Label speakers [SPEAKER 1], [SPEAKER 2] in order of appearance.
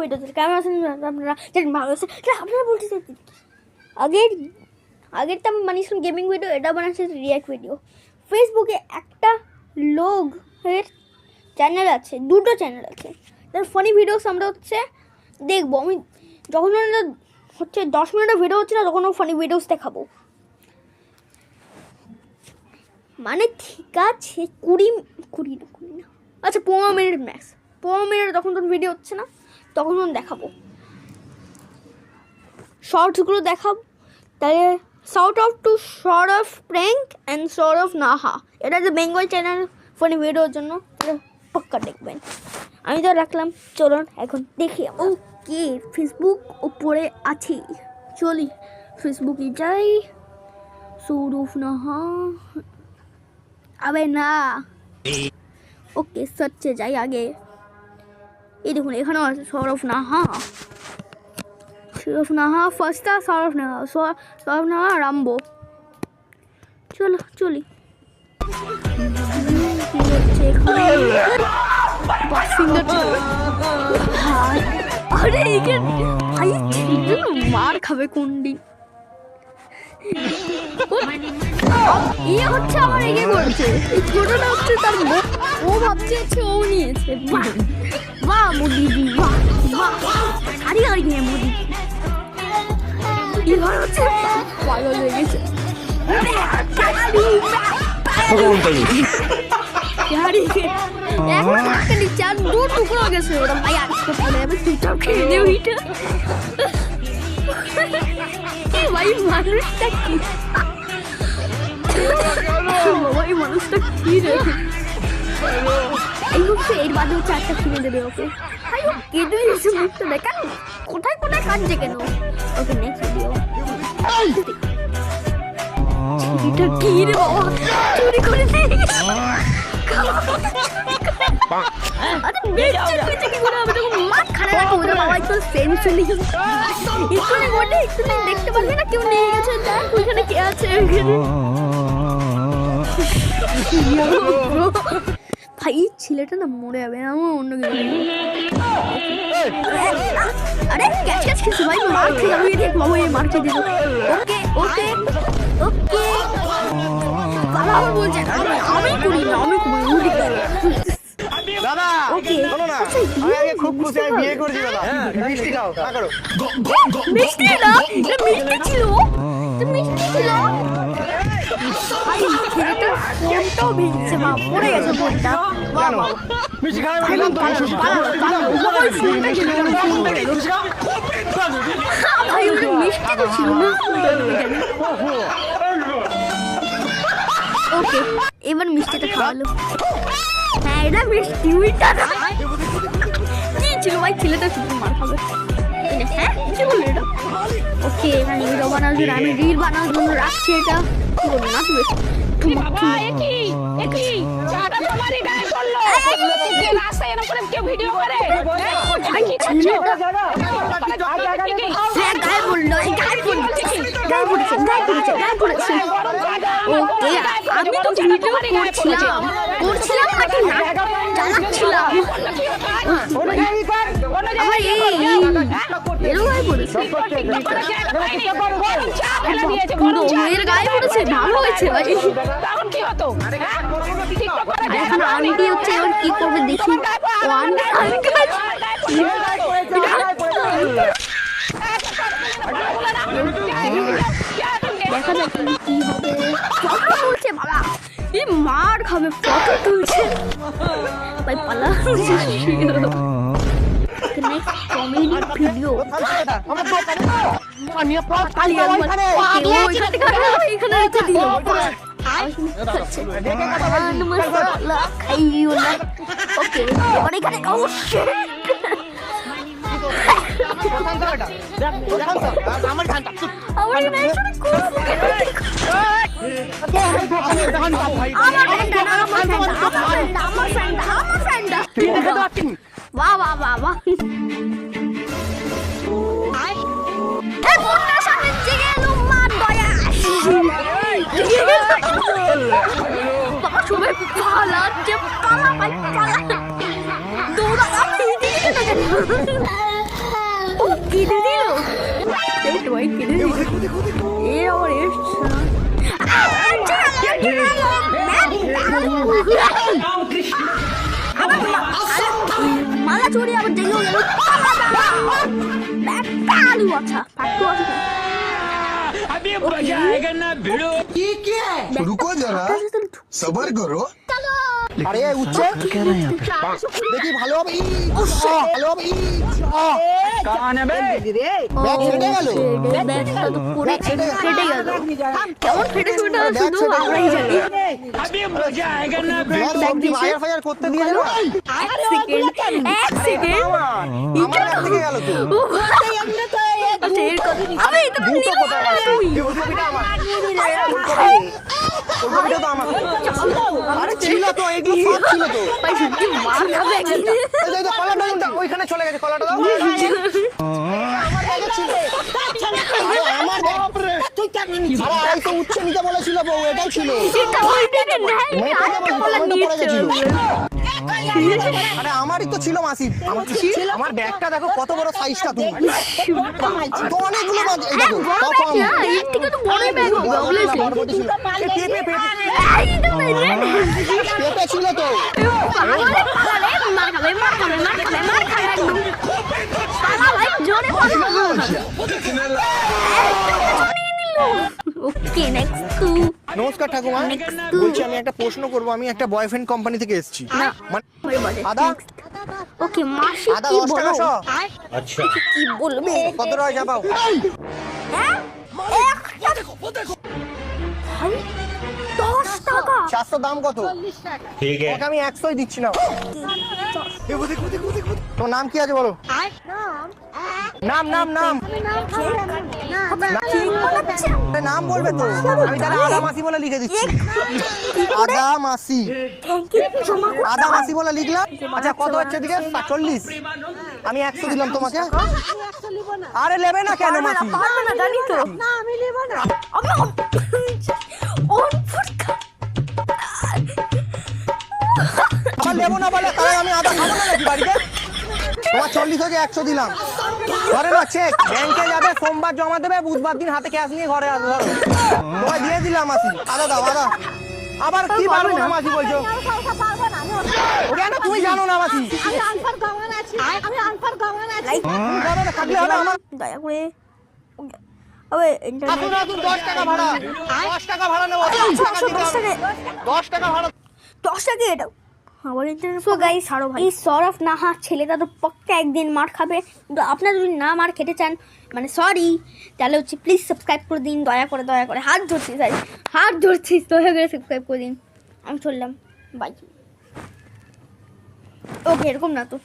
[SPEAKER 1] Video কেমন আছেন আপনারা ভালো আছেন। আপনারা বলতে চাইছেন আগের তো আমি বানিয়েছিলাম গেমিং ভিডিও, এটা বানাচ্ছি রিয়াক্ট ভিডিও। ফেসবুকে একটা লোকের চ্যানেল আছে, দুটো চ্যানেল আছে, তার ফানি ভিডিওস আমরা হচ্ছে দেখবো। আমি যখন হচ্ছে 10 মিনিটের ভিডিও হচ্ছে না, তখন ফানি ভিডিওস দেখাবো। মানে ঠিক আছে 20 না, আচ্ছা 15 মিনিট ম্যাক্স, 15 মিনিট তখন ভিডিও হচ্ছে না, তখন দেখাবো, শর্টসগুলো দেখাবো। তাহলে short of to short of prank and short of নাহা, এটা যে বেঙ্গল চ্যানেল ফানি ভিডিওর জন্য, পাক্কা দেখবেন। আমি তো রাখলাম, চলুন এখন দেখি। ওকে, ফেসবুক উপরে আছি, চলি ফেসবুকে যাই। সৌরভ নাহা, আবে না, ওকে সার্চে যাই আগে। এই দেখুন এখানেও আছে সৌরভ নাহা, ফার্স্টটা সৌরভ নাহা রাম্বো। চলো চলি। আরে ভাই মার খাবে কোন দিন। ইয়ে হচ্ছে আমার এগিয়ে করছে, এই ছোটটা হচ্ছে তার ও ভাবছে হচ্ছে ও নিয়েছে। বাহ মোদি, বাহ সারি আর গিয়ে মোদি এবার হচ্ছে পাগল হয়ে গেছে। চার দু টুকরো গেছে ওরা, ভাই আর পড়ে যাবে, চুপচাপ খেয়ে নেব এটা। ভাই মানুষটা কি, ভাই মানুষটা কি রে, এই হচ্ছে এর বাদে হচ্ছে একটা কিনে দেবে ওকে। ভাই ও কেটে দিয়েছে মুখটা, দেখান কোথায় কোথায় কাঁদছে কেন। Okay next video. এটা কি রে বাবা, চুরি করে নিয়ে গেছে। আরে বেঁচে বেঁচে কি করে হবে, তখন মাথা খারাপ রাখো ওরে বাবা, একটু সেন্স নেই। এখানে গোটে একটু দেখতে পারবে না কেউ নিয়ে গেছে, দেখ ওইখানে কে আছে। ভাই ছেলেটা না মরে যাবে, আমার অন্য কিছু। আরে ক্যাচ ক্যাচ খেয়েছে ভাই, মার খেয়ে যাবে, দেখ বাবা এই মার খেয়ে দিল। ওকে ওকে ওকে, বাবা বলছে আমি করি না, আমি করি
[SPEAKER 2] দাদা।
[SPEAKER 1] ওকে
[SPEAKER 2] শোনো না, আমি আগে খুব খুশি, আমি বিয়ে করছি দাদা। মিষ্টি খাও, না করো।
[SPEAKER 1] মিষ্টি না, এটা মিষ্টি ছিল, এটা মিষ্টি ছিল। ভাই ছেলেটা ফোনটাও ভেঙেছে, মা পড়ে গেছে ফোনটা। বাহ বাহ,
[SPEAKER 2] মিষ্টি খাও, বললাম তো মিষ্টি খাও।
[SPEAKER 1] ফোনটা ছিল, ফোনটা গেল। ভাই ওটা মিষ্টি তো ছিল না। ওকে এবার মিষ্টিটা খাওয়ালো। হ্যাঁ এটা মিষ্টি, ওইটা না কি ছিল ভাই, ছেলেটা শুধু মার খাবে। হ্যাঁ কি বললো এটা? ওকে এখানে ভিডিও বানানোর জন্য, আমি রিল বানানোর জন্য রাখছি এটা। কি বলবো না তুমি ওকে, আমি তো ভিডিও করছিলাম নাকি না জানাচ্ছিলাম। আমার এরও গায়ে পড়েছে, মেয়ের গায়ে পড়েছে, ভালো হয়েছে ভাই। এখন আন্টি হচ্ছে এবার কি করবে দেখি। ও আন্টি দেখা যাক কি হবে। ফটো তুলছে বাবা, এই মার খাবে, ফটো তুলছে ভাই, পালা। Next comedy video. এখানে রেখে দিল, ওকে এবার এখানে বাহ বাহ বাহ বাহ, সামনে জেগে এলো মা দয়া। বাবা সবাই পালাচ্ছে, পালা ভাই পালা, দৌড়া। কেটে দিল এই তো ভাই কেটে দিল এ আবার এসছে মালা চুরি আবার দেখেও গেল আলু আচ্ছা ফাটু আছে
[SPEAKER 3] अभी मजा आएगा ना भिड़ो
[SPEAKER 4] रुको जरा सबर करो
[SPEAKER 2] আরে উঠছে দেখি ভালো হবে ভালো হবে
[SPEAKER 3] कौन है बे
[SPEAKER 2] ব্যাগ ছেড়ে গেল
[SPEAKER 1] ব্যাগটা তো পুরো ফেটে গেল কেমন ফেটে শুটা শুধু আমরাই জানি
[SPEAKER 3] अभी मजा आएगा ना
[SPEAKER 2] ব্যাগ সব কি ফায়ার ফায়ার করতে দিয়ে দিল
[SPEAKER 1] এক সেকেন্ড
[SPEAKER 2] আমার কাছ থেকে গেল তো
[SPEAKER 1] আচ্ছা এর কথা আরে এটা তো নিয়ে
[SPEAKER 2] কোথায় গেল
[SPEAKER 1] তুই
[SPEAKER 2] এই ফুলকপিটা আমার ফুলকপিটা তো আমার আরে ছিল তো এগুলো সব ছিল তো
[SPEAKER 1] ভাই সত্যি মার খাবে একদিন
[SPEAKER 2] এই যে কলাটা ওইখানে চলে গেছে কলাটা দাও আমার ব্যাগে ছিল আরে আমার বাপ রে তুই কেন নিছিস আরে এই তো উচ্চ নিতে বলেছিল বউ এটাই ছিল
[SPEAKER 1] এটা ওইটাকে নাই আরেকটা বলা নিচ্ছে
[SPEAKER 2] আরে আমারই তো ছিল মাসি আমার ব্যাগটা দেখো কত বড় সাইজটা তুমি তো অনেকগুলো মাছ এই দেখো
[SPEAKER 1] বড়
[SPEAKER 2] কম
[SPEAKER 1] ব্যাগ না এর থেকে তো বড় ব্যাগ হবে বলেছি
[SPEAKER 2] বড়বড়ি ছিল পেঁপে পেঁপে
[SPEAKER 1] এইটা নাই রে
[SPEAKER 2] পেঁপে ছিল তো
[SPEAKER 1] পাগলে পাগলে মার খাবে মার খাবে মার খাবে মার খাবে একদম পালা ভাই জোরে পালা ওকে নেক্সট টু
[SPEAKER 2] নমস্কার ঠাকুমা বলছি আমি একটা প্রশ্ন করব আমি একটা বয়ফ্রেন্ড কোম্পানি থেকে এসেছি আদা
[SPEAKER 1] ওকে মাসি
[SPEAKER 2] আদা
[SPEAKER 1] কি
[SPEAKER 2] 10 টাকা
[SPEAKER 1] বলো
[SPEAKER 2] শো
[SPEAKER 1] কি বলবে
[SPEAKER 2] কত টাকা যাবাও
[SPEAKER 1] হ্যাঁ 10 টাকা
[SPEAKER 2] 400 দাম কত ঠিক আছে ওকে আমি 100ই দিচ্ছি না তোমার নাম কি আছে বলো নাম নাম নাম আরে নাম বলবে তো আমি তাহলে আদা মাসি বলে লিখে দিচ্ছি আদা মাসি আদা মাসি বলে লিখলাম আচ্ছা কত হচ্ছে দিকে 40 আমি 100 দিলাম তোমাকে আরে নেবে না কেন মাসি
[SPEAKER 1] পারবে না জানি তো না আমি নেব না ওর ফুটকা
[SPEAKER 2] আমার নেবো না বলে তাহলে আমি আদা খাবো না নাকি বাড়িতে তোমার 40 থেকে 100 দিলাম ঘরে না চেক ব্যাংকে যাবে সোমবার জমা দেবে বুধবার দিন হাতে ক্যাশ নিয়ে ঘরে আসবে ধরো তোমায় দিয়ে দিলাম মাসি আদা দাও আদা আবার কি পারবো না মাসি বলছো কেন তুমি জানো না মাসি তুমি জানো না থাকলে হবে আমার
[SPEAKER 1] দয়া করে আবে
[SPEAKER 2] আসুন আসুন 10 টাকা ভাড়া 10 টাকা ভাড়া নেবো 10 টাকা দিতে হবে 10 টাকা ভাড়া
[SPEAKER 1] 10 টাকা এটা আবার ইন্টারনেট সো গাইস ছাড়ো ভাই এই সরফ নাহা ছেলেটা তো পাক্কা একদিন মার খাবে কিন্তু আপনারা যদি না মার খেতে চান মানে সরি তাহলে হচ্ছে প্লিজ সাবস্ক্রাইব করে দিন দয়া করে হাত ধরছি তাই হাত ধরছি দয়া করে সাবস্ক্রাইব করে দিন আমি চললাম বাই ওকে এরকম না তো